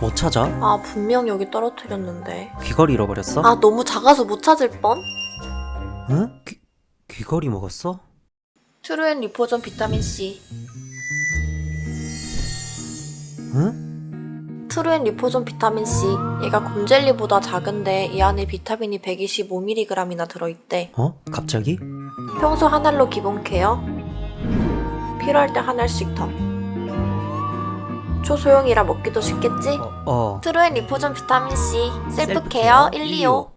못 찾아? 아, 분명 여기 떨어뜨렸는데. 귀걸이 잃어버렸어? 아, 너무 작아서 못 찾을 뻔? 응? 귀걸이 먹었어? 트루엔 리포전 비타민C. 응? 트루엔 리포전 비타민C. 얘가 곰젤리보다 작은데 이 안에 비타민이 125mg이나 들어있대. 갑자기? 평소 한 알로 기본 케어. 필요할 때 한 알씩 더. 초소형이라 먹기도 쉽겠지? 어. 트루엔 리포전 비타민C 셀프 케어 125.